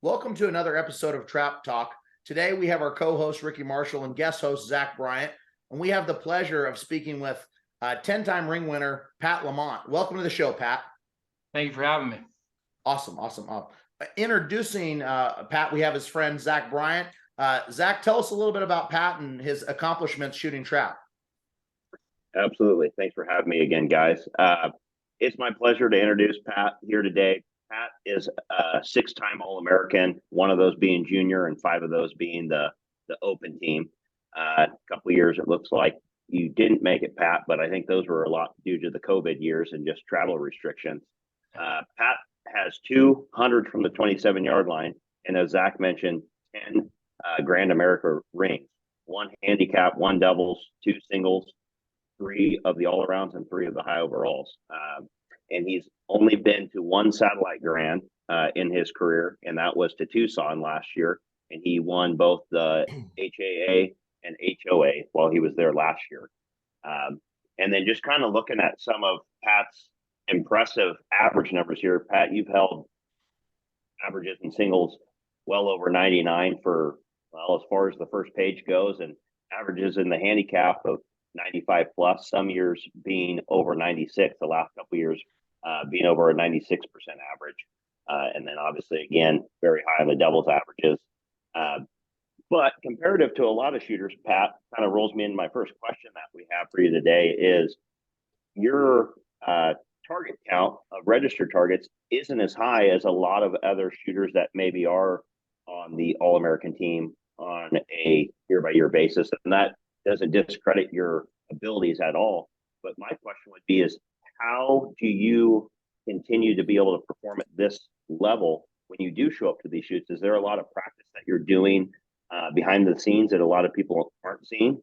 Welcome to another episode of Trap Talk. Today we have our co-host Ricky Marshall and guest host Zach Bryant, and we have the pleasure of speaking with 10-time ring winner Pat Lamont. Welcome to the show, Pat. Thank you for having me. Awesome. Introducing Pat, we have his friend Zach Bryant. Zach, tell us a little bit about Pat and his accomplishments shooting trap. Absolutely. Thanks for having me again, guys. It's my pleasure to introduce Pat here today. Pat is a six-time All-American, one of those being junior and five of those being the open team. A couple of years, it looks like you didn't make it, Pat, but I think those were a lot due to the COVID years and just travel restrictions. Pat has 200 from the 27-yard line, and as Zach mentioned, 10 Grand America rings, one handicap, one doubles, two singles, three of the all-arounds, and three of the high overalls. And he's only been to one satellite grand in his career, and that was to Tucson last year. And he won both the HAA and HOA while he was there last year. And then just kind of looking at some of Pat's impressive average numbers here, Pat, you've held averages in singles well over 99 for, well, as far as the first page goes, and averages in the handicap of 95 plus, some years being over 96, the last couple of years being over a 96% average. And then obviously, again, very high on the doubles averages. But comparative to a lot of shooters, Pat, kind of rolls me into my first question that we have for you today is your target count of registered targets isn't as high as a lot of other shooters that maybe are on the All-American team on a year-by-year basis. And that doesn't discredit your abilities at all. But my question would be is, how do you continue to be able to perform at this level when you do show up to these shoots? Is there a lot of practice that you're doing behind the scenes that a lot of people aren't seeing?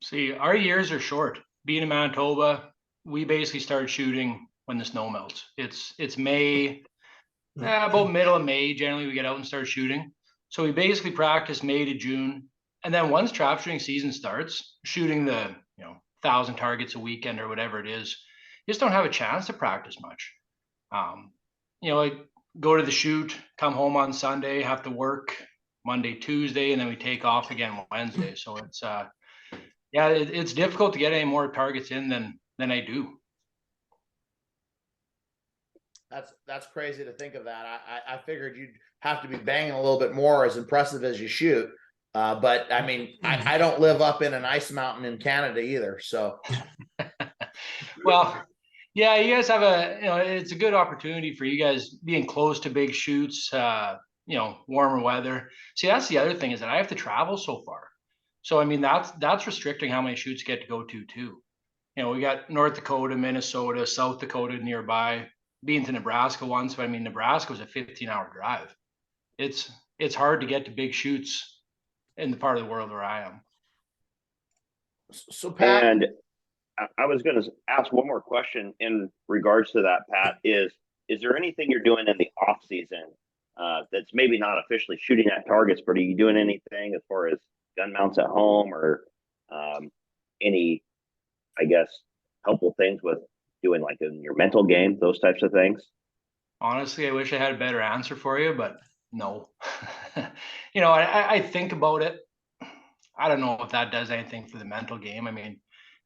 See, our years are short. Being in Manitoba, we basically start shooting when the snow melts. It's May, about middle of May, generally we get out and start shooting. So we basically practice May to June. And then once trap shooting season starts, shooting the 1,000 targets a weekend or whatever it is, you just don't have a chance to practice much. Like go to the shoot, come home on Sunday, have to work Monday, Tuesday, and then we take off again Wednesday. So it's difficult to get any more targets in than I do. That's crazy to think of that. I figured you'd have to be banging a little bit more, as impressive as you shoot. But I mean, I don't live up in an ice mountain in Canada either. So, well, yeah, you guys have it's a good opportunity for you guys being close to big shoots, warmer weather. See, that's the other thing is that I have to travel so far. So, I mean, that's restricting how many shoots get to go to too. We got North Dakota, Minnesota, South Dakota nearby. Being to Nebraska once, but I mean, Nebraska was a 15-hour drive. It's hard to get to big shoots in the part of the world where I am. So, Pat, and I was going to ask one more question in regards to that, Pat. Is there anything you're doing in the off season that's maybe not officially shooting at targets, but are you doing anything as far as gun mounts at home or any, I guess, helpful things with doing like in your mental game, those types of things? Honestly, I wish I had a better answer for you, but no. I think about it. I don't know if that does anything for the mental game. I mean,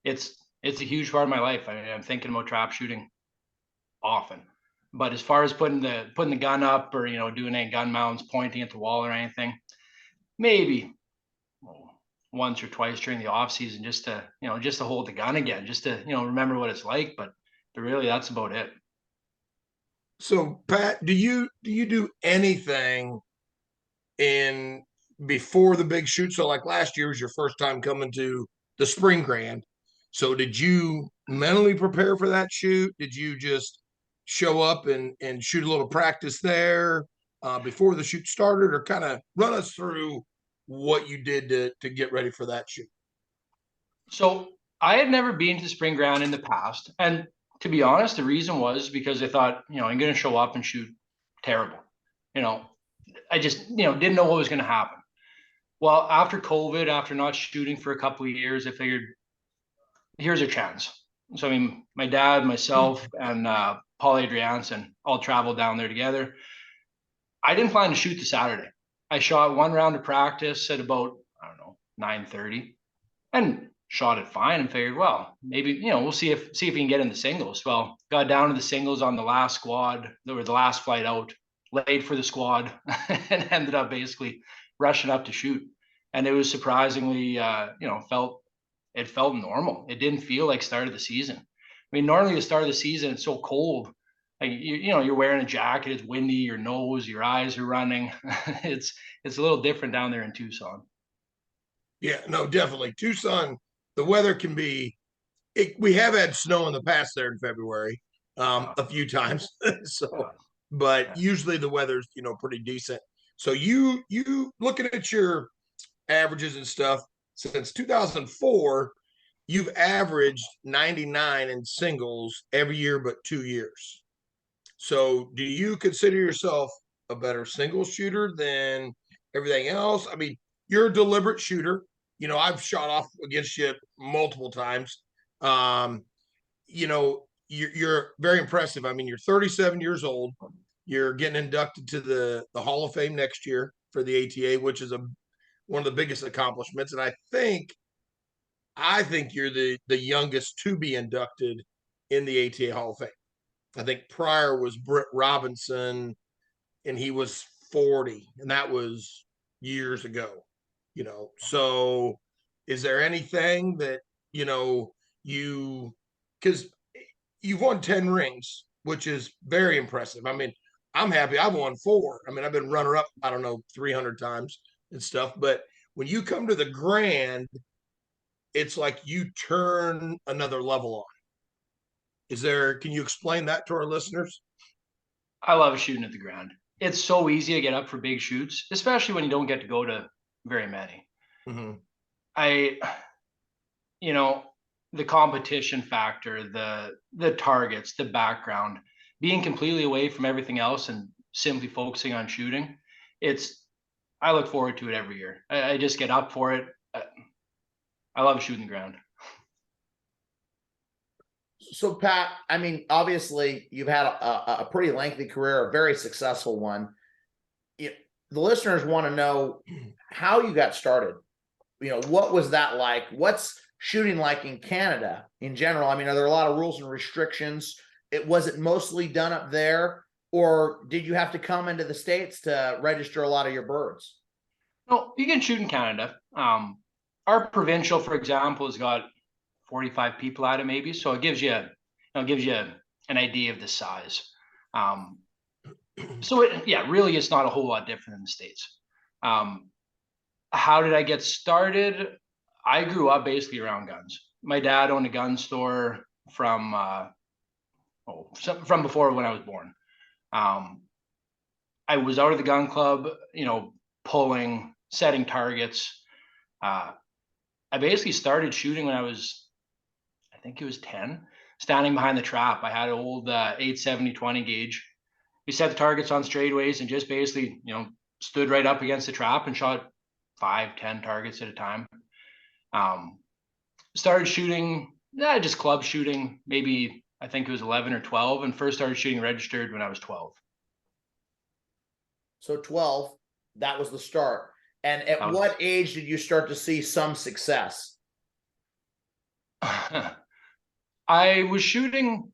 it's a huge part of my life. I mean, I'm thinking about trap shooting often. But as far as putting the gun up or doing any gun mounts, pointing at the wall or anything, maybe once or twice during the off season, just to hold the gun again, just to remember what it's like. But really, that's about it. So, Pat, do you do anything in before the big shoot? So, like last year was your first time coming to the Spring Grand. So, did you mentally prepare for that shoot? Did you just show up and shoot a little practice there before the shoot started, or kind of run us through what you did to get ready for that shoot? So, I had never been to Spring Ground in the past, and to be honest, the reason was because I thought, I'm going to show up and shoot terrible. I just, didn't know what was going to happen. Well, after COVID, after not shooting for a couple of years, I figured, here's a chance. So, I mean, my dad, myself, and Paul Adrianson all traveled down there together. I didn't plan to shoot the Saturday. I shot one round of practice at about, I don't know, 9:30 and shot it fine and figured, well, maybe, we'll see if we can get in the singles. Well, got down to the singles on the last squad, or the last flight out, late for the squad, and ended up basically rushing up to shoot. And it was surprisingly, it felt normal. It didn't feel like start of the season. I mean, normally the start of the season, it's so cold. Like you're wearing a jacket, it's windy, your nose, your eyes are running. it's a little different down there in Tucson. Yeah, no, definitely. Tucson, the weather can be, we have had snow in the past there in February, a few times. So, but usually the weather's, pretty decent. So you looking at your averages and stuff since 2004, you've averaged 99 in singles every year but 2 years. So do you consider yourself a better single shooter than everything else? I mean, you're a deliberate shooter. I've shot off against you multiple times. You're very impressive. I mean, you're 37 years old. You're getting inducted to the Hall of Fame next year for the ATA, which is one of the biggest accomplishments. And I think you're the youngest to be inducted in the ATA Hall of Fame. I think prior was Britt Robinson, and he was 40, and that was years ago. So is there anything that because you've won 10 rings, which is very impressive. I mean, I'm happy I've won 4. I mean, I've been runner up, I don't know, 300 times and stuff, but when you come to the grand, it's like you turn another level on. Can you explain that to our listeners? I love shooting at the ground. It's so easy to get up for big shoots, especially when you don't get to go to very many. Mm-hmm. The competition factor, the targets, the background, being completely away from everything else and simply focusing on shooting. I look forward to it every year. I just get up for it. I love shooting the ground. So Pat, I mean, obviously you've had a pretty lengthy career, a very successful one. The listeners want to know how you got started. What was that like? What's shooting like in Canada in general? I mean, are there a lot of rules and restrictions? Was it mostly done up there, or did you have to come into the States to register a lot of your birds? No, you can shoot in Canada. Our provincial, for example, has got 45 people at it, maybe. So it gives you an idea of the size. Really, it's not a whole lot different in the States. How did I get started? I grew up basically around guns. My dad owned a gun store from before when I was born. I was out of the gun club, pulling, setting targets. I basically started shooting when I think it was 10, standing behind the trap. I had an old 870-20 gauge. We set the targets on straightaways and just basically, stood right up against the trap and shot 5-10 targets at a time. Started shooting, just club shooting, maybe I think it was 11 or 12, and first started shooting registered when I was 12. So 12, that was the start. And at what age did you start to see some success? I was shooting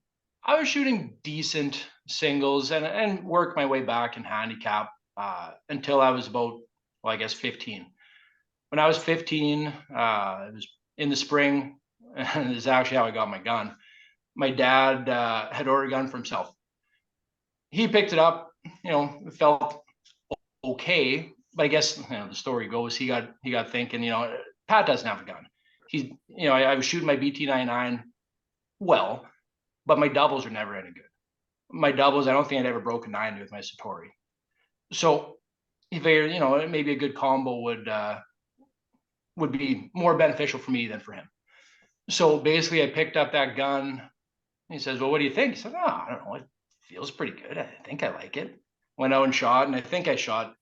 decent singles and worked my way back in handicap until I was about, 15. When I was 15, it was in the spring, and this is actually how I got my gun. My dad had ordered a gun for himself. He picked it up, it felt okay, but I guess the story goes he got thinking, Pat doesn't have a gun. I was shooting my BT99 well, but my doubles are never any good. My doubles, I don't think I'd ever broken 90 with my Satori. So he figured, maybe a good combo would be more beneficial for me than for him. So basically, I picked up that gun. He says, "Well, what do you think?" He said, "Oh, I don't know. It feels pretty good. I think I like it." Went out and shot, and I think I shot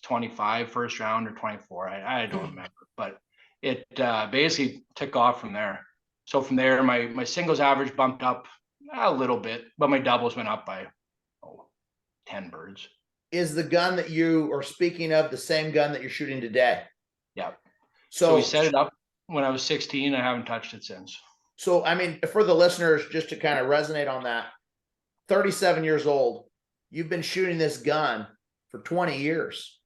25 first round or 24. I don't remember, but it basically took off from there. So from there, my singles average bumped up a little bit, but my doubles went up by 10 birds. is the gun that you are speaking of the same gun that you're shooting today? Yeah. So we set it up when I was 16. I haven't touched it since. So, I mean, for the listeners, just to kind of resonate on that, 37 years old, you've been shooting this gun for 20 years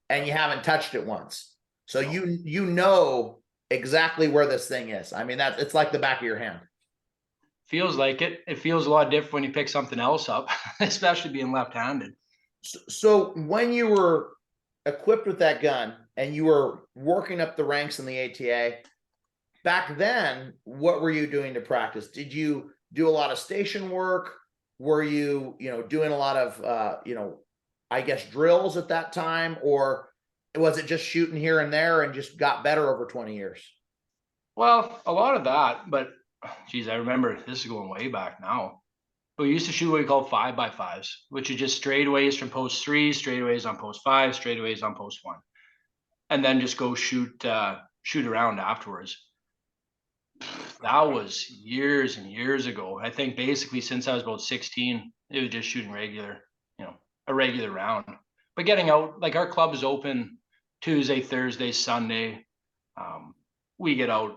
and you haven't touched it once. So you know exactly where this thing is. I mean, it's like the back of your hand. Feels like it. It feels a lot different when you pick something else up, especially being left-handed. So when you were equipped with that gun and you were working up the ranks in the ATA, back then, what were you doing to practice? Did you do a lot of station work? Were you, doing a lot of, I guess drills at that time, or was it just shooting here and there and just got better over 20 years? Well, a lot of that, but geez, I remember this is going way back now. We used to shoot what we call 5x5s, which are just straightaways from post 3, straightaways on post 5, straightaways on post 1, and then just go shoot around afterwards. That was years and years ago. I think basically since I was about 16, it was just shooting regular, a regular round. But getting out, like our club is open Tuesday, Thursday, Sunday. We get out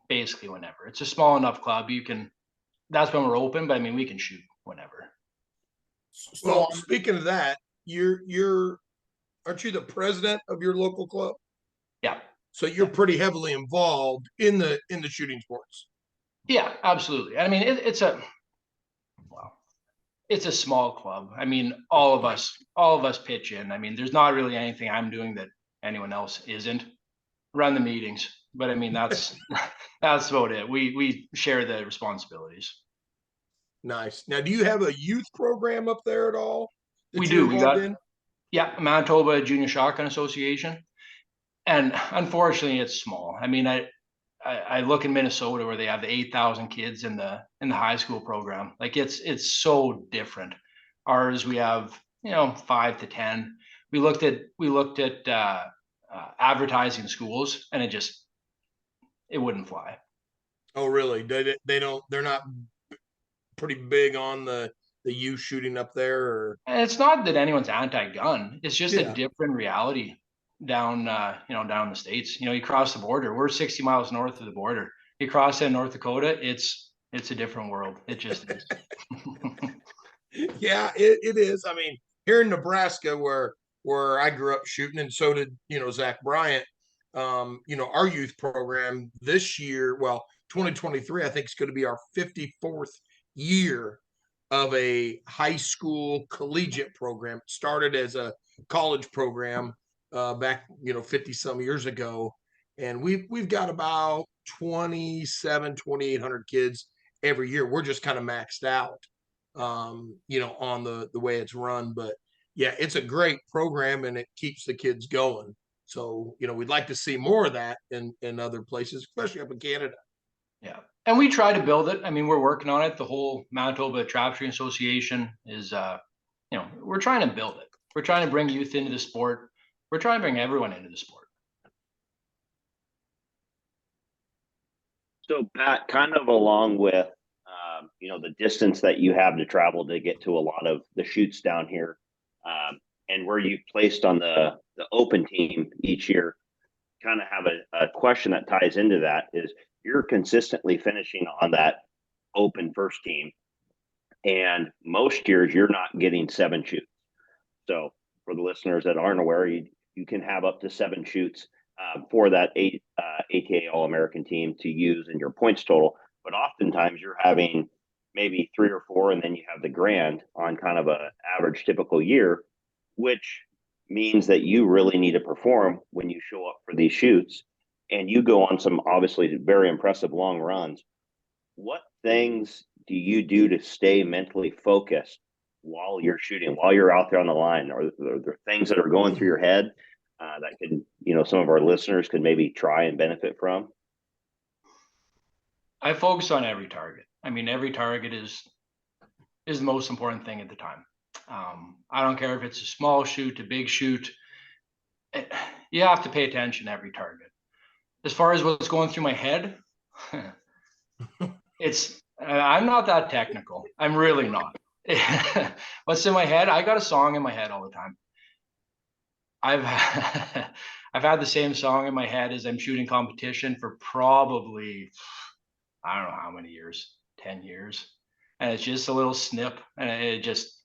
basically whenever. It's a small enough club. That's when we're open, but I mean, we can shoot whenever. Well, speaking of that, aren't you the president of your local club? Yeah. So you're pretty heavily involved in the shooting sports. Yeah, absolutely. I mean, it's a small club. I mean, all of us pitch in. I mean, there's not really anything I'm doing that anyone else isn't. Run the meetings, but I mean, that's about it. We share the responsibilities. Nice. Now, do you have a youth program up there at all? We do. We got Manitoba Junior Shotgun Association, and unfortunately, it's small. I mean, I look in Minnesota where they have the 8,000 kids in the high school program. Like it's so different. Ours, we have 5 to 10. We looked at advertising schools, and it wouldn't fly. Oh, really? They're not pretty big on the youth shooting up there, or? And it's not that anyone's anti-gun. It's just a different reality down the States. You cross the border. We're 60 miles north of the border. You cross in North Dakota, it's a different world. It just is. Yeah, it is. I mean, here in Nebraska, where I grew up shooting, and so did Zach Bryant. Our youth program this year, 2023, I think is going to be our 54th year of a high school collegiate program. It started as a college program back 50 some years ago, and we've got about 2,800 kids every year. We're just kind of maxed out on the way it's run, but yeah, it's a great program and it keeps the kids going. So we'd like to see more of that in other places, especially up in Canada. Yeah, and we try to build it. I mean, we're working on it. The whole Manitoba Trapshooting Association is we're trying to build it. We're trying to bring youth into the sport. We're trying to bring everyone into the sport. So Pat, kind of along with the distance that you have to travel to get to a lot of the shoots down here, and where you've placed on the open team each year, kind of have a question that ties into that is you're consistently finishing on that open first team, and most years you're not getting 7 shoots. So for the listeners that aren't aware, you can have up to 7 shoots for that ATA All-American team to use in your points total. But oftentimes you're having maybe 3 or 4, and then you have the grand on kind of a average typical year, which means that you really need to perform when you show up for these shoots, and you go on some obviously very impressive long runs. What things do you do to stay mentally focused while you're shooting, while you're out there on the line? Are there things that are going through your head that could, some of our listeners could maybe try and benefit from? I focus on every target. I mean, every target is the most important thing at the time. I don't care if it's a small shoot, a big shoot. You have to pay attention to every target. As far as what's going through my head, I'm not that technical. I'm really not. What's in my head? I got a song in my head all the time. I've I've had the same song in my head as I'm shooting competition for probably, I don't know how many years, 10 years. And it's just a little snip. And it just,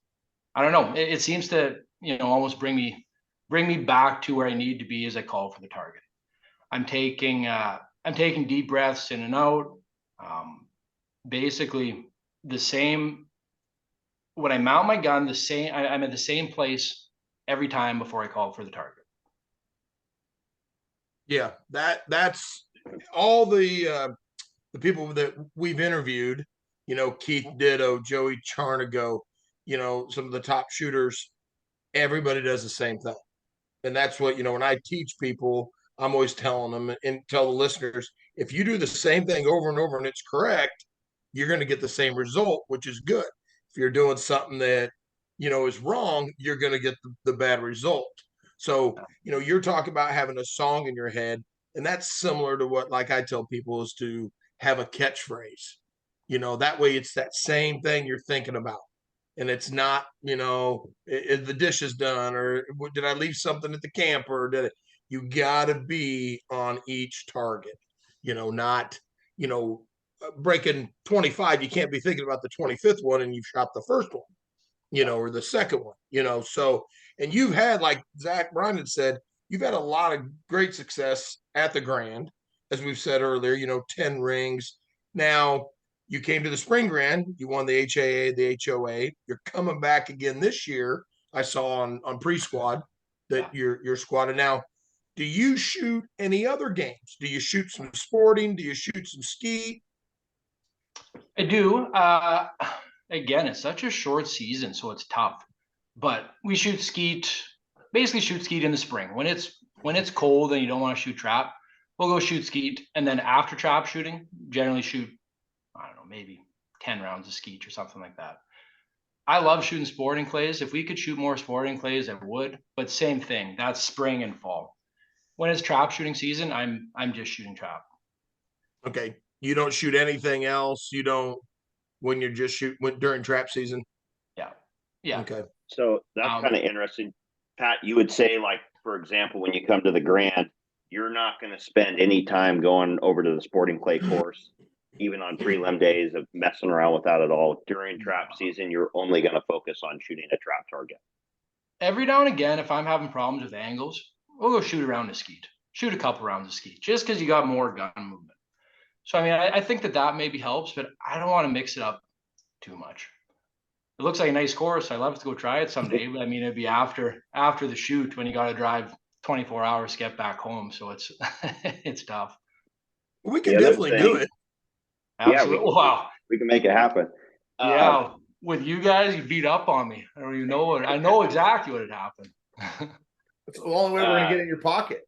I don't know. It seems to, almost bring me back to where I need to be as I call for the target. I'm taking deep breaths in and out. Basically the same, when I mount my gun, I'm at the same place every time before I call for the target. Yeah, that's all the people that we've interviewed, Keith Ditto, Joey Charnago, some of the top shooters, everybody does the same thing. And that's what, when I teach people, I'm always telling them and tell the listeners, if you do the same thing over and over and it's correct, you're going to get the same result, which is good. If you're doing something that, is wrong, you're going to get the bad result. So, you're talking about having a song in your head, and that's similar to what, like I tell people, is to have a catchphrase. That way it's that same thing you're thinking about. And it's not, the dish is done, or did I leave something at the camp, or you got to be on each target, not, breaking 25. You can't be thinking about the 25th one and you've shot the first one, or the second one, so, and you've had, like Zach Bryan had said, you've had a lot of great success at the Grand, as we've said earlier, 10 rings. Now, you came to the Spring Grand, you won the HAA, the HOA. You're coming back again this year. I saw on pre-squad that you're squatted. Now, do you shoot any other games? Do you shoot some sporting? Do you shoot some ski? I do. Again, it's such a short season, so it's tough. But we basically shoot skeet in the spring. When it's cold and you don't want to shoot trap, we'll go shoot skeet. And then after trap shooting, generally shoot, I don't know, maybe 10 rounds of skeet or something like that. I love shooting sporting clays. If we could shoot more sporting clays, I would. But same thing, that's spring and fall. When it's trap shooting season, I'm just shooting trap. Okay. You don't shoot anything else. You don't, when you're just shooting during trap season. Yeah. Yeah. Okay. So that's kind of interesting. Pat, you would say, like, for example, when you come to the Grand, you're not going to spend any time going over to the sporting clay course, even on prelim days, of messing around with that at all. During trap season, you're only going to focus on shooting a trap target. Every now and again, if I'm having problems with angles, we'll go shoot around a skeet, shoot a couple rounds of skeet, just because you got more gun movement. So, I mean, I think that maybe helps, but I don't want to mix it up too much. It looks like a nice course. I'd love to go try it someday, but I mean, it'd be after the shoot when you got to drive 24 hours to get back home. So it's it's tough. We can definitely do it. Absolutely. Yeah, we can make it happen. Yeah, with you guys, you beat up on me. I don't even know I know exactly what had happened. It's the only way we're gonna get in your pocket.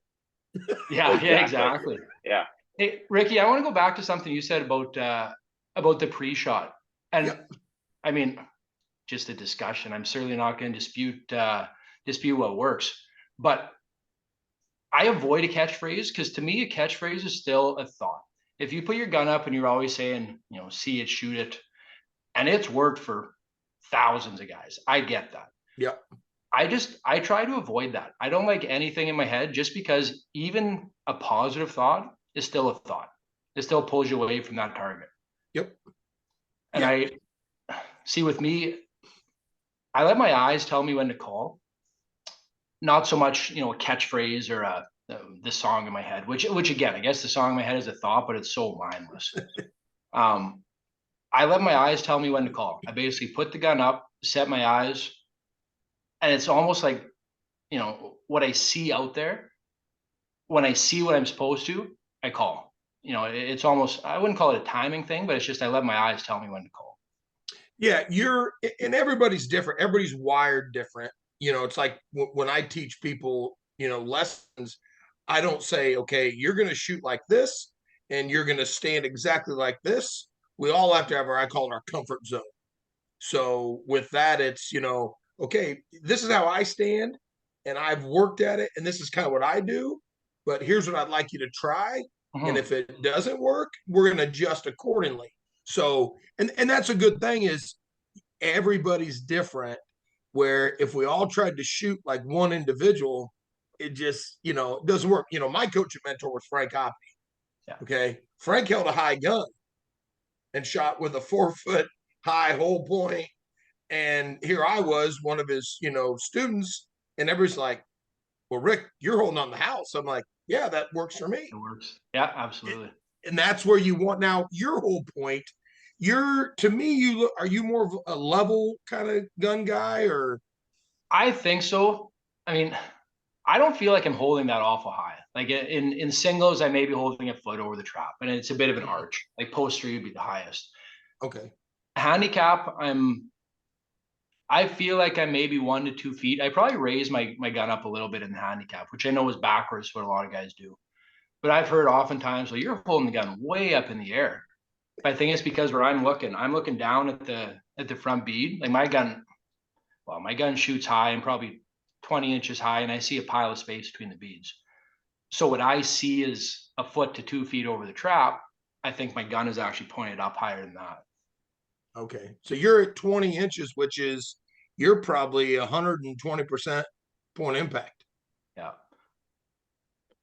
Yeah, exactly. Yeah. Hey, Ricky, I want to go back to something you said about the pre-shot. And I mean, just a discussion. I'm certainly not going to dispute what works, but I avoid a catchphrase because to me, a catchphrase is still a thought. If you put your gun up and you're always saying, see it, shoot it, and it's worked for thousands of guys, I get that. Yep. I try to avoid that. I don't like anything in my head, just because even a positive thought is still a thought. It still pulls you away from that target. Yep. And I see, with me, I let my eyes tell me when to call. Not so much, a catchphrase or the song in my head, which again, I guess the song in my head is a thought, but it's so mindless. I let my eyes tell me when to call. I basically put the gun up, set my eyes, and it's almost like, what I see out there. When I see what I'm supposed to, I call. It's almost, I wouldn't call it a timing thing, but it's just I let my eyes tell me when to call. Yeah, and everybody's different. Everybody's wired different. It's like when I teach people, lessons, I don't say, okay, you're going to shoot like this and you're going to stand exactly like this. We all have to have I call it our comfort zone. So with that, it's, okay, this is how I stand and I've worked at it and this is kind of what I do, but here's what I'd like you to try. And if it doesn't work, we're going to adjust accordingly. So, and that's a good thing is everybody's different. Where if we all tried to shoot like one individual, it just, doesn't work. My coach and mentor was Frank Hoppy. Yeah. Okay. Frank held a high gun and shot with a 4-foot high hole point. And here I was, one of his, students, and everybody's like, well, Rick, you're holding on the house. I'm like, yeah, that works for me. It works. Yeah, absolutely. And that's where you want now your whole point. To me, are you more of a level kind of gun guy, or? I think so. I mean, I don't feel like I'm holding that awful high. Like in singles, I may be holding a foot over the trap, and it's a bit of an arch. Like post 3 would be the highest. Okay. Handicap, I feel like I'm maybe 1 to 2 feet. I probably raise my gun up a little bit in the handicap, which I know is backwards, what a lot of guys do. But I've heard oftentimes, well, you're holding the gun way up in the air. But I think it's because where I'm looking down at the front bead. Like my gun shoots high and probably 20 inches high, and I see a pile of space between the beads. So what I see is a foot to 2 feet over the trap. I think my gun is actually pointed up higher than that. Okay. So you're at 20 inches, which is, you're probably 120% point impact. Yeah.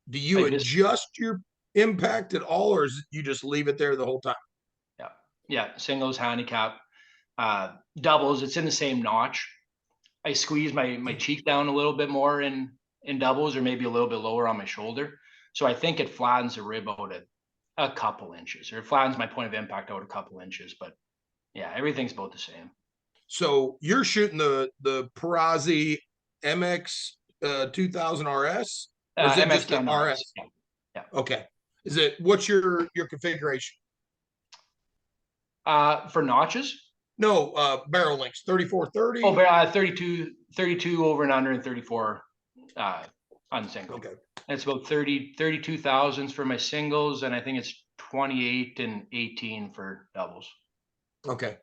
Do you adjust your impact at all, or you just leave it there the whole time? Yeah. Yeah. Singles, handicap, doubles, it's in the same notch. I squeeze my cheek down a little bit more in doubles, or maybe a little bit lower on my shoulder. So I think it flattens the rib out a couple inches, or it flattens my point of impact out a couple inches. But yeah, everything's about the same. So you're shooting the Perazzi MX 2000 RS, or is it just the RS? Yeah. Okay. What's your configuration? For notches? No, barrel lengths, 34-30. Oh, 32 over and under, and 34 on single. Okay. And it's about 32 thousandths for my singles, and I think it's 28 and 18 for doubles. Okay.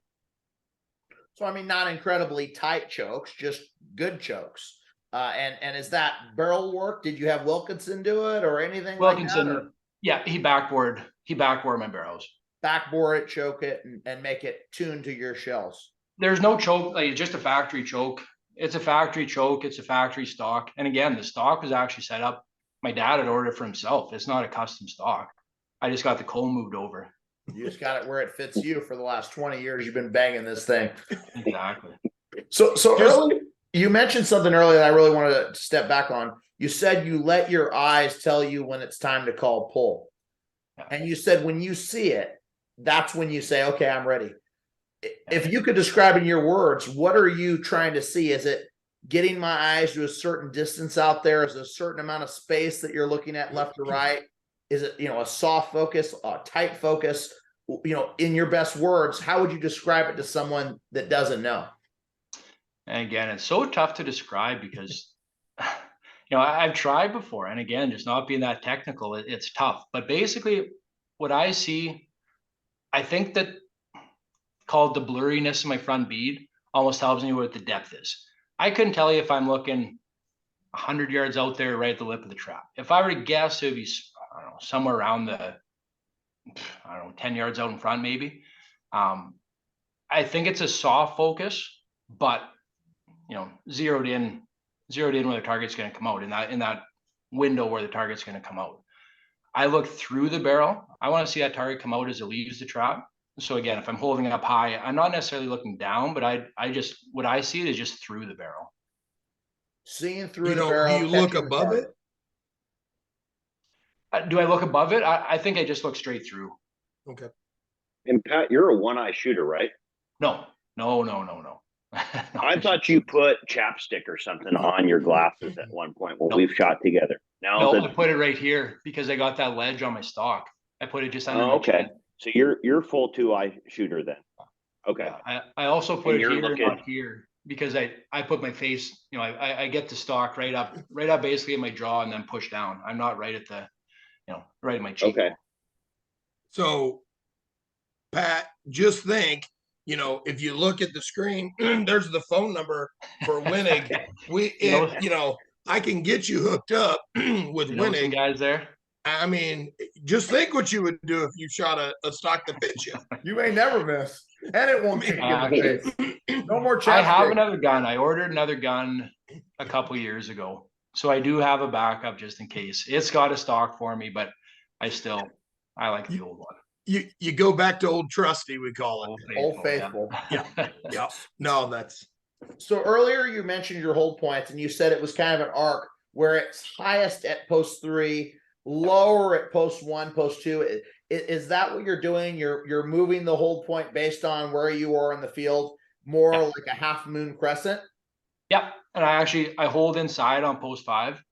So I mean, not incredibly tight chokes, just good chokes. And is that barrel work? Did you have Wilkinson do it or anything Wilkinson, like that? Yeah, he backboard my barrels. Backbore it, choke it, and make it tuned to your shells. There's no choke, like just a factory choke. It's a factory choke. It's a factory stock. And again, the stock was actually set up. My dad had ordered it for himself. It's not a custom stock. I just got the comb moved over. You just got it where it fits you. For the last 20 years, you've been banging this thing. Exactly. So early, you mentioned something earlier that I really wanted to step back on. You said you let your eyes tell you when it's time to call pull. Yeah. And you said when you see it, that's when you say, okay, I'm ready. If you could describe in your words, what are you trying to see? Is it getting my eyes to a certain distance out there? Is there a certain amount of space that you're looking at left to right? Is it, a soft focus, a tight focus? In your best words, how would you describe it to someone that doesn't know? And again, it's so tough to describe because, I've tried before. And again, just not being that technical, it's tough. But basically what I see, I think that called the blurriness of my front bead almost tells me what the depth is. I couldn't tell you if I'm looking 100 yards out there, right at the lip of the trap. If I were to guess, it would be, I don't know, somewhere around 10 yards out in front, maybe. I think it's a soft focus, but zeroed in where the target's going to come out, in that window where the target's going to come out. I look through the barrel. I want to see that target come out as it leaves the trap. So again, if I'm holding it up high, I'm not necessarily looking down, but what I see is just through the barrel. Seeing through the barrel. Do you look above it? Do I look above it? I think I just look straight through. Okay. And Pat, you're a one-eye shooter, right? No. I thought you put chapstick or something on your glasses at one point when we've shot together. I put it right here because I got that ledge on my stock. I put it just under my okay. chin. So you're full 2-eye shooter then. Okay. I also put it here, looking... not here, because I put my face, I get the stock right up basically at my jaw and then push down. I'm not right at the, right at my cheek. Okay. So, Pat, just think, if you look at the screen, there's the phone number for Wenig. I can get you hooked up with Wenig. Some guys there. I mean, just think what you would do if you shot a stock that fits you. You may never miss. And it won't kick you in the face. No more I have chapstick. another gun. I ordered another gun a couple years ago. So I do have a backup just in case. It's got a stock for me, but I like the old one. You go back to old trusty, we call it. Old faithful. Yeah. Yeah. No, that's So earlier you mentioned your hold points, and you said it was kind of an arc where it's highest at post 3, lower at post 1, post 2. Is that what you're doing? You're moving the hold point based on where you are in the field, more like a half moon crescent? Yeah. And I hold inside on post 5.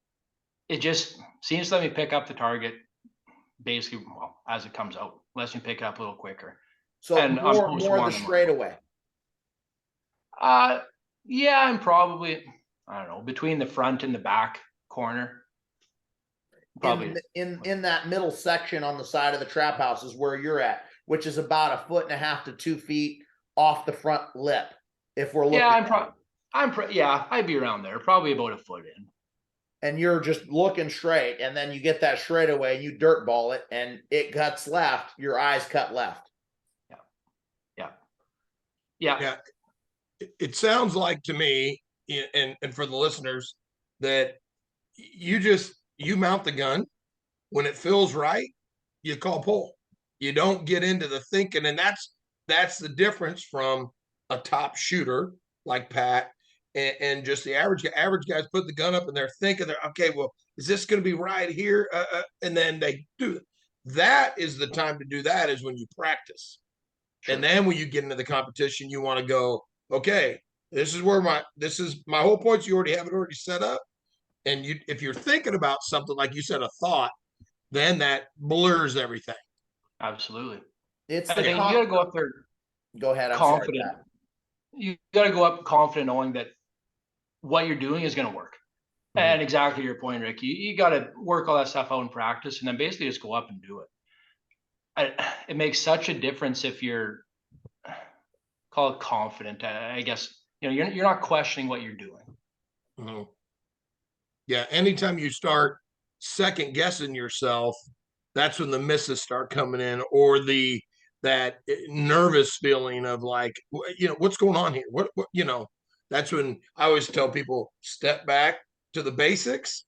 It just seems to let me pick up the target basically, well, as it comes out, lets me pick it up a little quicker. So And on more post the one, straightaway. Yeah, I'm probably, I don't know, between the front and the back corner. Probably In that middle section on the side of the trap house is where you're at, which is about 1.5 to 2 feet off the front lip. If we're looking, yeah, I'd be around there, probably about a foot in. And you're just looking straight, and then you get that straightaway, and you dirt ball it, and it cuts left. Your eyes cut left. Yeah. it sounds like to me, and for the listeners, that you mount the gun when it feels right, you call pull. You don't get into the thinking, and that's the difference from a top shooter like Pat and just the average guys put the gun up and they're thinking, okay, well, is this going to be right here? And then they do it. That is the time to do that, is when you practice. Sure. And then when you get into the competition, you want to go, okay, this is my whole points. You already have it already set up. And if you're thinking about something, like you said, a thought, then that blurs everything. Absolutely. You gotta go up there. Go ahead. I'm confident. Sorry, you gotta go up confident, knowing that what you're doing is going to work. Mm-hmm. And exactly your point, Rick. You got to work all that stuff out in practice, and then basically just go up and do it. It makes such a difference if you're, call it confident. I guess you're not questioning what you're doing. Mm-hmm. Yeah. Anytime you start second guessing yourself, that's when the misses start coming in, or that nervous feeling of like, what's going on here? What that's when I always tell people, step back to the basics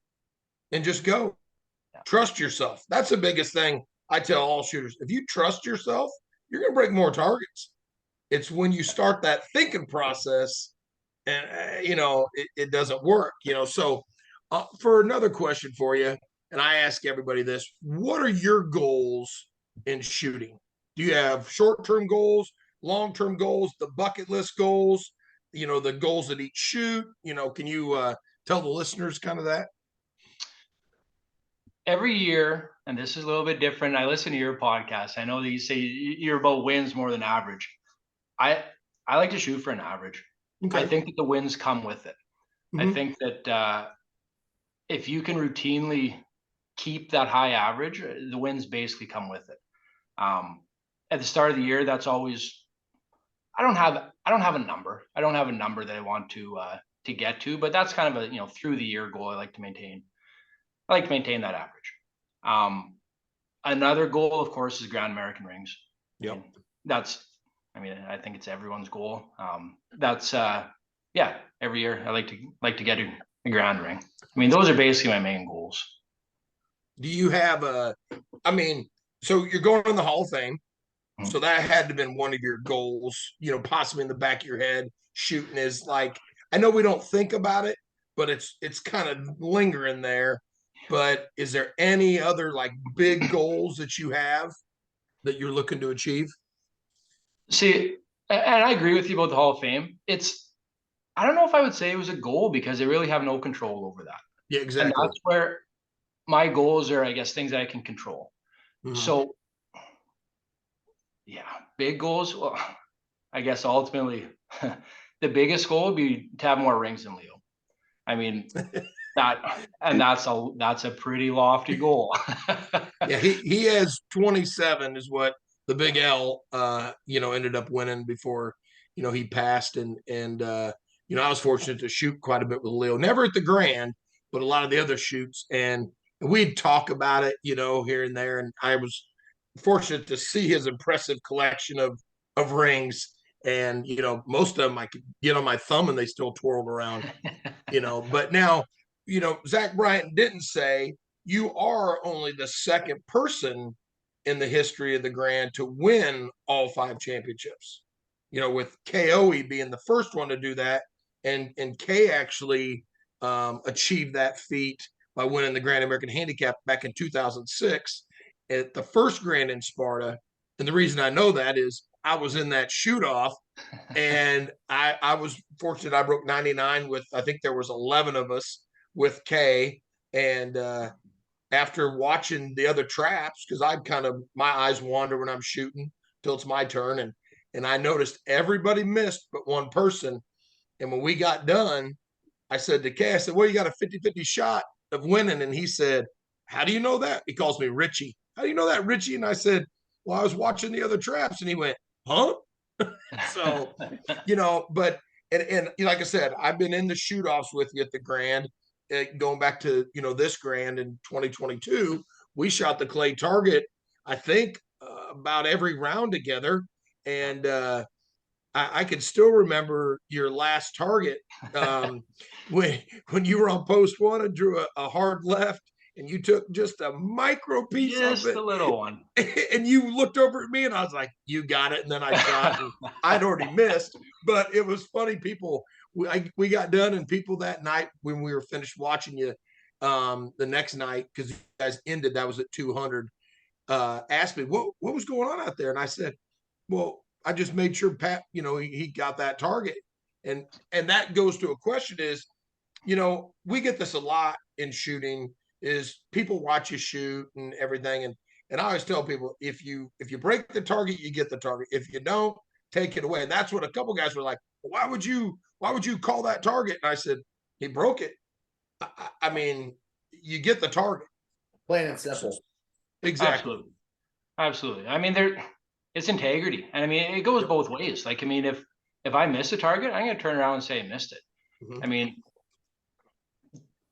and just go. Yeah. Trust yourself. That's the biggest thing I tell all shooters. If you trust yourself, you're going to break more targets. It's when you start that thinking process and, it doesn't work, So for another question for you, and I ask everybody this, what are your goals in shooting? Do you have short-term goals, long-term goals, the bucket list goals, the goals at each shoot? Can you tell the listeners kind of that? Every year, and this is a little bit different, I listen to your podcast. I know that you say you're about wins more than average. I like to shoot for an average. Okay. I think that the wins come with it. Mm-hmm. I think that if you can routinely keep that high average, the wins basically come with it. At the start of the year, that's always, I don't have a number. I don't have a number that I want to get to, but that's kind of a, through the year goal I like to maintain. I like to maintain that average. Another goal, of course, is Grand American rings. Yeah. I think it's everyone's goal. Every year I like to get a grand ring. Those are basically my main goals. Do you have so you're going in the Hall of Fame. Mm-hmm. So that had to have been one of your goals, possibly in the back of your head. Shooting is like, I know we don't think about it, but it's kind of lingering there. But is there any other like big goals that you have that you're looking to achieve? See, and I agree with you about the Hall of Fame. I don't know if I would say it was a goal, because I really have no control over that. Yeah, exactly. And that's where my goals are, I guess, things that I can control. Mm-hmm. So, yeah, big goals. Well, I guess ultimately the biggest goal would be to have more rings than Leo. That's a pretty lofty goal. Yeah, he has 27 is what the Big L ended up winning before he passed, and I was fortunate to shoot quite a bit with Leo, never at the Grand, but a lot of the other shoots, and we'd talk about it here and there, and I was fortunate to see his impressive collection of of rings. And, most of them I could get on my thumb and they still twirled around, but now, Zach Bryant didn't say you are only the second person in the history of the Grand to win all 5 championships, with KOE being the first one to do that. And Kay actually achieved that feat by winning the Grand American Handicap back in 2006 at the first Grand in Sparta. And the reason I know that is I was in that shoot off, and I was fortunate. I broke 99 with, I think there was 11 of us with Kay. And after watching the other traps, because my eyes wander when I'm shooting till it's my turn, and I noticed everybody missed but one person. And when we got done, I said to Kay, I said, well, you got a 50-50 shot of winning. And he said, how do you know that? He calls me Richie. How do you know that, Richie? And I said, well, I was watching the other traps. And he went, huh? So, but, and like I said, I've been in the shoot offs with you at the Grand, going back to, this Grand in 2022. We shot the clay target, I think, about every round together. And, I can still remember your last target when you were on post 1 and drew a hard left, and you took just a micro piece Just of it, a little one, and you looked over at me, and I was like, "You got it." And then I shot, and I'd already missed, but it was funny. People, we got done, and people that night when we were finished watching you, the next night, because you guys ended, that was at 200. Asked me what was going on out there, and I said, well, I just made sure Pat, he got that target. And that goes to a question is, we get this a lot in shooting, is people watch you shoot and everything. And I always tell people, if you break the target, you get the target. If you don't, take it away. And that's what a couple guys were like, why would you call that target? And I said, he broke it. I mean, you get the target. Plain and simple. Exactly. Absolutely. I mean, it's integrity. And I mean, it goes both ways. Like, I mean, if I miss a target, I'm going to turn around and say I missed it. Mhm. I mean,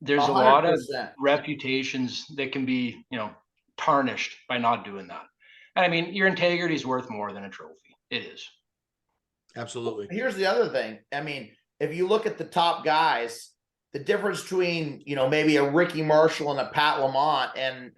there's 100%. a lot of reputations that can be, tarnished by not doing that. And I mean, your integrity is worth more than a trophy. It is. Absolutely. Here's the other thing. I mean, if you look at the top guys, the difference between, maybe a Ricky Marshall and a Pat Lamont and,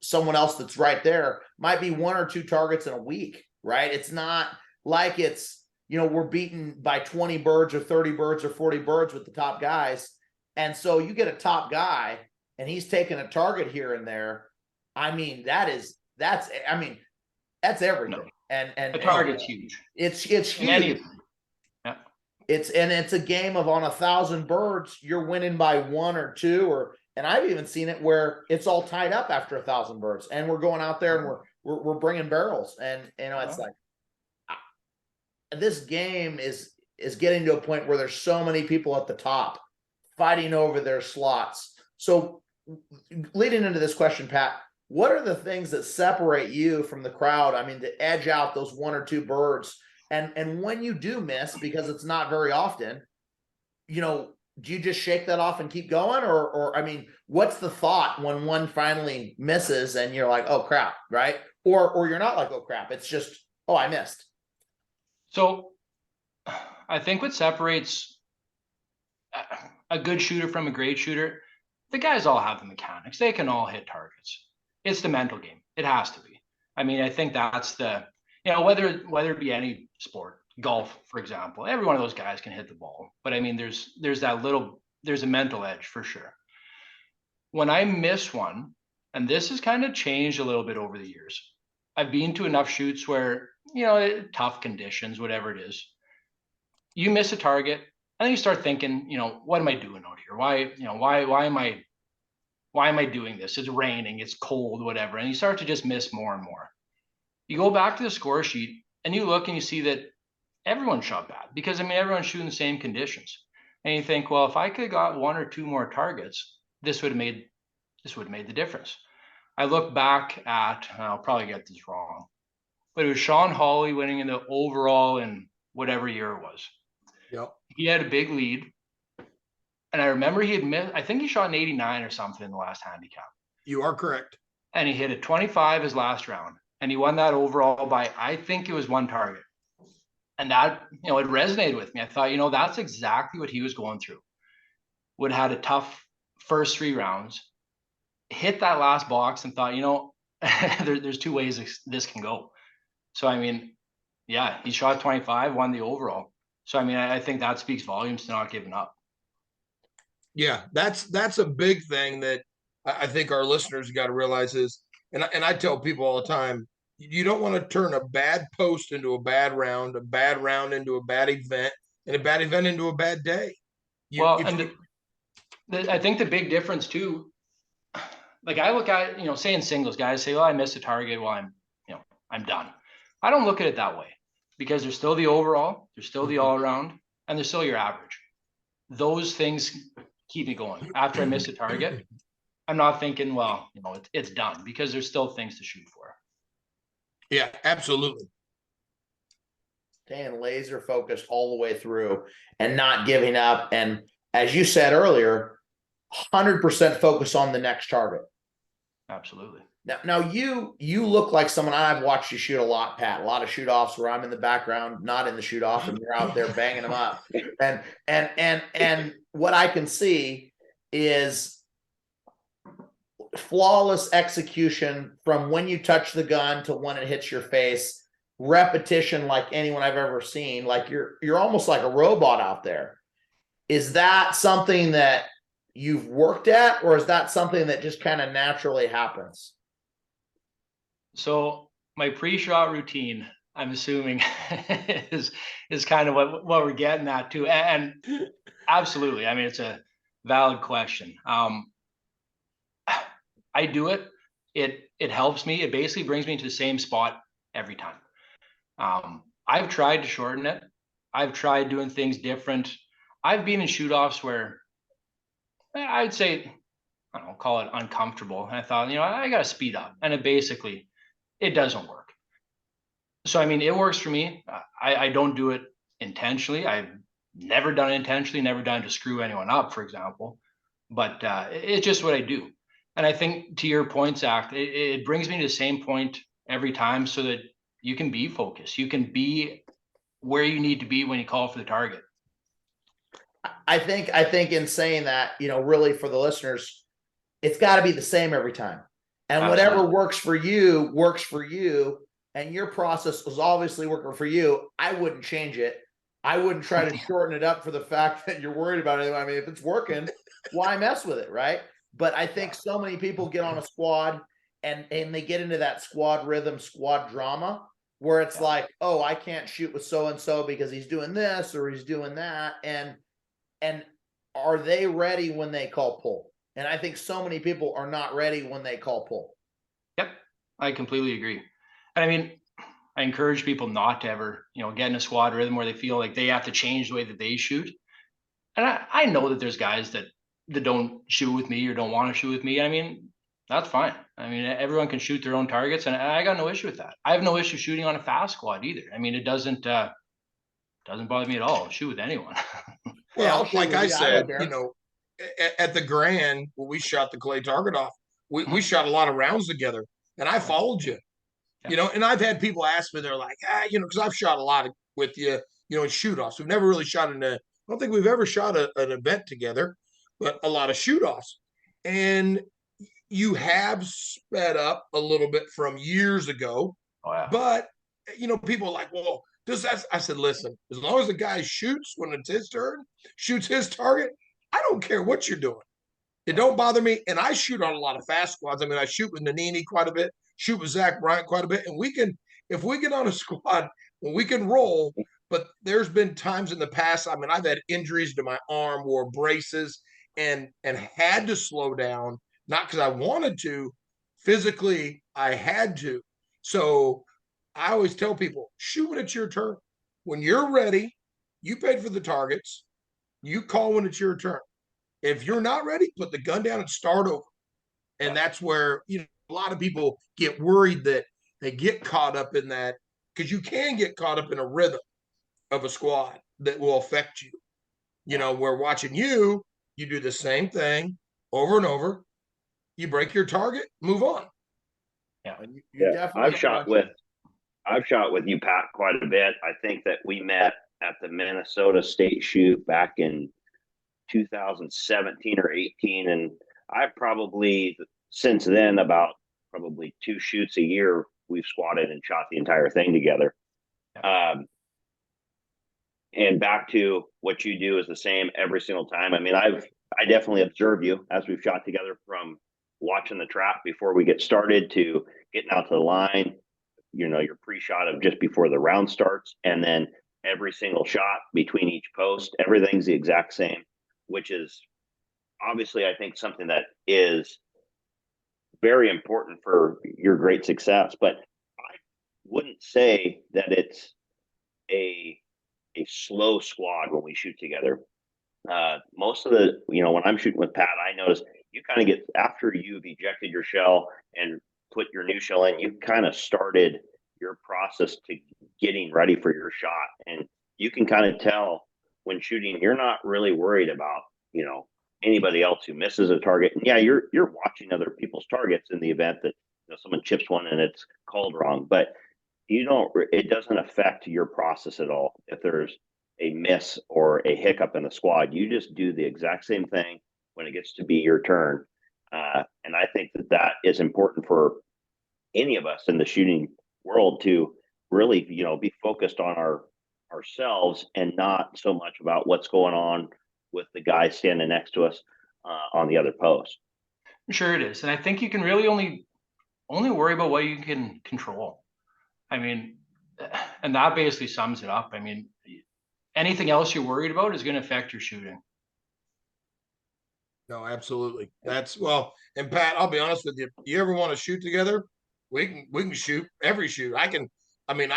someone else that's right there might be 1 or 2 targets in a week, right? It's not like it's, we're beaten by 20 birds or 30 birds or 40 birds with the top guys. And so you get a top guy and he's taking a target here and there. I mean, that's everything. No. And the target's huge. It's huge. Yeah. It's a game of on 1,000 birds, you're winning by 1 or 2, and I've even seen it where it's all tied up after 1,000 birds, and we're going out there and we're bringing barrels, and it's like this game is getting to a point where there's so many people at the top fighting over their slots. So leading into this question, Pat, what are the things that separate you from the crowd? I mean, to edge out those 1 or 2 birds. And when you do miss, because it's not very often, do you just shake that off and keep going? Or I mean, what's the thought when one finally misses and you're like, oh crap, right? Or you're not like, oh crap, it's just, oh, I missed. So I think what separates a good shooter from a great shooter, the guys all have the mechanics. They can all hit targets. It's the mental game. It has to be. I mean, I think that's whether it be any sport, golf, for example, every one of those guys can hit the ball. But I mean, there's a mental edge for sure. When I miss one, and this has kind of changed a little bit over the years, I've been to enough shoots where, tough conditions, whatever it is, you miss a target, and then you start thinking, what am I doing out here? Why am I doing this? It's raining, it's cold, whatever. And you start to just miss more and more. You go back to the score sheet and you look and you see that everyone shot bad, because I mean, everyone's shooting the same conditions. And you think, well, if I could have got 1 or 2 more targets, this would have made the difference. I look back at, I'll probably get this wrong, but it was Sean Hawley winning in the overall in whatever year it was. Yep. He had a big lead. And I remember he had missed, I think he shot an 89 or something in the last handicap. You are correct. And he hit a 25 his last round. And he won that overall by, I think it was 1 target. And that, it resonated with me. I thought, that's exactly what he was going through. Would have had a tough first 3 rounds, hit that last box and thought, there's 2 ways this can go. So, I mean, yeah, he shot 25, won the overall. So, I mean, I think that speaks volumes to not giving up. Yeah, that's a big thing that I think our listeners got to realize is, and I tell people all the time, you don't want to turn a bad post into a bad round into a bad event, and a bad event into a bad day. I think the big difference too, like I look at, say in singles, guys say, "Oh, I missed a target." Well, I'm done. I don't look at it that way, because there's still the overall, there's still the all around, and there's still your average. Those things keep me going. After I miss a target, I'm not thinking, well, it's done, because there's still things to shoot for. Yeah, absolutely. Staying laser focused all the way through and not giving up. And as you said earlier, 100% focus on the next target. Absolutely. Now you look like someone, I've watched you shoot a lot, Pat, a lot of shoot offs where I'm in the background, not in the shoot off, and you're out there banging them up. And what I can see is flawless execution from when you touch the gun to when it hits your face, repetition like anyone I've ever seen. Like you're almost like a robot out there. Is that something that you've worked at, or is that something that just kind of naturally happens? So my pre-shot routine, I'm assuming is kind of what we're getting at too. And absolutely. I mean, it's a valid question. I do it. It helps me. It basically brings me to the same spot every time. I've tried to shorten it. I've tried doing things different. I've been in shoot-offs where I'd say, I don't know, call it uncomfortable. And I thought, I got to speed up. And it doesn't work. So, I mean, it works for me. I don't do it intentionally. I've never done it intentionally, never done it to screw anyone up, for example. But it's just what I do. And I think, to your point, Zach, it brings me to the same point every time, so that you can be focused. You can be where you need to be when you call for the target. I think in saying that, really for the listeners, it's got to be the same every time. And Absolutely. whatever works for you. And your process was obviously working for you. I wouldn't change it. I wouldn't try to shorten it up for the fact that you're worried about it. I mean, if it's working, why mess with it, right? But I think so many people get on a squad and they get into that squad rhythm, squad drama, where it's like, oh, I can't shoot with so-and-so because he's doing this or he's doing that. And are they ready when they call pull? And I think so many people are not ready when they call pull. Yep, I completely agree. And I mean, I encourage people not to ever, get in a squad rhythm where they feel like they have to change the way that they shoot. And I know that there's guys that don't shoot with me or don't want to shoot with me. I mean, that's fine. I mean, everyone can shoot their own targets, and I got no issue with that. I have no issue shooting on a fast squad either. I mean, it doesn't bother me at all. I'll shoot with anyone. Well, like I said, at the Grand, when we shot the clay target off, we shot a lot of rounds together, and I followed you. And I've had people ask me, they're like, because I've shot a lot with you, in shoot-offs. We've never really shot I don't think we've ever shot an event together, but a lot of shoot-offs. And you have sped up a little bit from years ago. Oh, yeah. But, people are like, well, I said, listen, as long as the guy shoots when it's his turn, shoots his target, I don't care what you're doing. It don't bother me. And I shoot on a lot of fast squads. I mean, I shoot with Nanini quite a bit, shoot with Zach Bryant quite a bit. And if we get on a squad, we can roll. But there's been times in the past, I mean, I've had injuries to my arm, wore braces, and had to slow down, not because I wanted to. Physically, I had to. So I always tell people, shoot when it's your turn. When you're ready, you paid for the targets. You call when it's your turn. If you're not ready, put the gun down and start over. And that's where, a lot of people get worried that they get caught up in that, because you can get caught up in a rhythm of a squad that will affect you. We're watching you do the same thing over and over. You break your target, move on. I've shot with I've shot with you, Pat, quite a bit. I think that we met at the Minnesota State Shoot back in 2017 or 18. And I've probably, since then, about probably 2 shoots a year, we've squatted and shot the entire thing together. And back to what you do is the same every single time. I mean, I definitely observe you as we've shot together, from watching the trap before we get started to getting out to the line, you know, your pre-shot of just before the round starts, and then every single shot between each post, everything's the exact same, which is obviously, I think, something that is very important for your great success. But I wouldn't say that it's a slow squad when we shoot together. Most of the, you know, when I'm shooting with Pat, I notice you kind of get, after you've ejected your shell and put your new shell in, you kind of started your process to getting ready for your shot. And you can kind of tell when shooting, you're not really worried about, you know, anybody else who misses a target. And yeah, you're watching other people's targets in the event that, you know, someone chips one and it's called wrong, but it doesn't affect your process at all. If there's a miss or a hiccup in the squad, you just do the exact same thing when it gets to be your turn. And I think that is important for any of us in the shooting world to really, you know, be focused on ourselves and not so much about what's going on with the guy standing next to us on the other post. Sure it is. And I think you can really only worry about what you can control. I mean, and that basically sums it up. I mean, anything else you're worried about is going to affect your shooting. No, absolutely. That's, well, and Pat, I'll be honest with you. You ever want to shoot together? We can shoot every shoot. I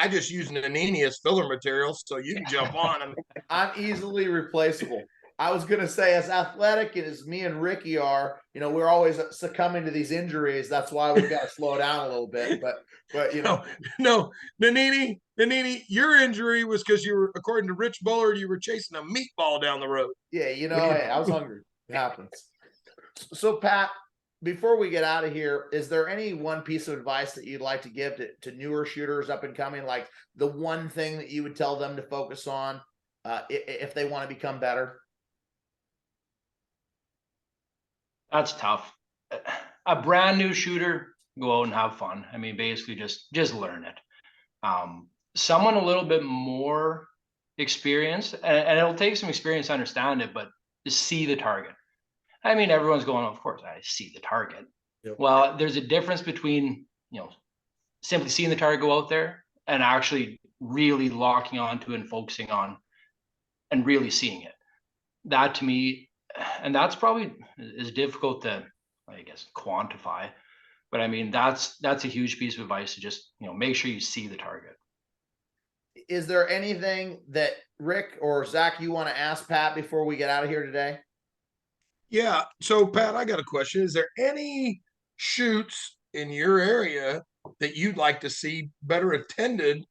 just use Nanini as filler material, so you can jump on. I mean, I'm easily replaceable. I was going to say, as athletic as me and Ricky are, you know, we're always succumbing to these injuries. That's why we've got to slow down a little bit. But you know, no, Nanini, your injury was because you were, according to Rich Bullard, you were chasing a meatball down the road. yeah, you know, hey, I was hungry. It happens. So, Pat, before we get out of here, is there any one piece of advice that you'd like to give to newer shooters up and coming? Like the one thing that you would tell them to focus on if they want to become better? That's tough. A brand new shooter, go out and have fun. I mean, basically just learn it. Someone a little bit more experienced, and it'll take some experience to understand it, but just see the target. I mean, everyone's going, of course, I see the target. Yep. Well, there's a difference between, you know, simply seeing the target go out there and actually really locking onto it and focusing on and really seeing it. That to me, and that's probably is difficult to, I guess, quantify. But I mean, that's a huge piece of advice, to just, you know, make sure you see the target. Is there anything that Rick or Zach you want to ask Pat before we get out of here today? Yeah. So, Pat, I got a question. Is there any shoots in your area that you'd like to see better attended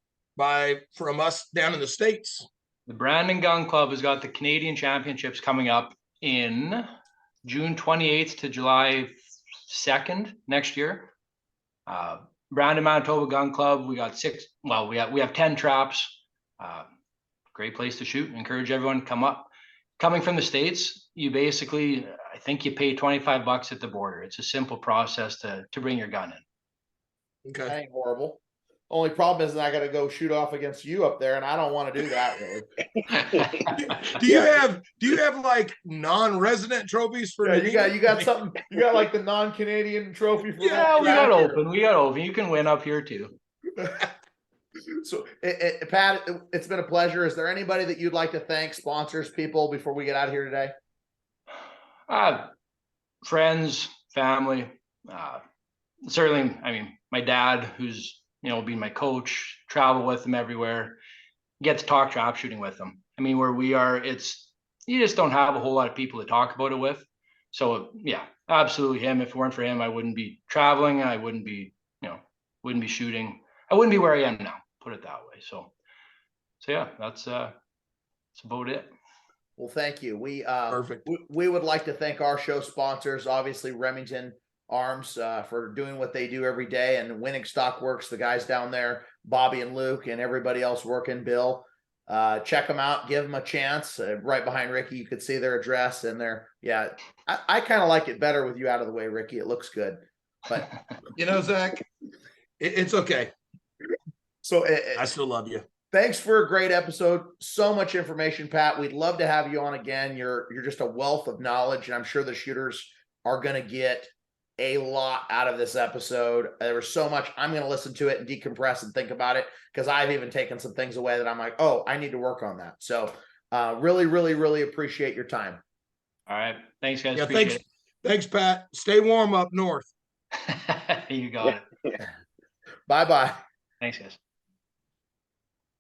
from us down in the States? The Brandon Gun Club has got the Canadian Championships coming up in June 28th to July 2nd next year. Brandon, Manitoba Gun Club, we got we have 10 traps. Great place to shoot. Encourage everyone to come up. Coming from the States, you basically, I think you pay $25 at the border. It's a simple process to bring your gun in. Okay. That ain't horrible. Only problem is that I got to go shoot off against you up there, and I don't want to do that really. do you have like non-resident trophies for? Yeah, you got something. You got like the non-Canadian trophy for yeah, we got open. We got open. You can win up here too. So, Pat, it's been a pleasure. Is there anybody that you'd like to thank, sponsors, people, before we get out of here today? Friends, family. Certainly, I mean, my dad, who's, you know, being my coach, travel with him everywhere, get to talk trap shooting with him. I mean, where we are, you just don't have a whole lot of people to talk about it with. So yeah, absolutely him. If it weren't for him, I wouldn't be traveling. I wouldn't be shooting. I wouldn't be where I am now, put it that way. So yeah, that's about it. Well, thank you. Perfect. We would like to thank our show sponsors, obviously Remington Arms for doing what they do every day, and Wenig Stockworks, the guys down there Bobby and Luke and everybody else working, Bill. Check them out, give them a chance. Right behind Ricky, you could see their address and their, yeah. I kind of like it better with you out of the way, Ricky. It looks good. But Zach, it's okay. so I still love you. thanks for a great episode. So much information, Pat. We'd love to have you on again. You're just a wealth of knowledge, and I'm sure the shooters are going to get a lot out of this episode. There was so much. I'm going to listen to it and decompress and think about it, because I've even taken some things away that I'm like, oh, I need to work on that. So really, really, really appreciate your time. All right. Thanks, guys. Yeah, Appreciate thanks, Pat. Stay warm up north. it. You got it. Bye-bye. Thanks, guys.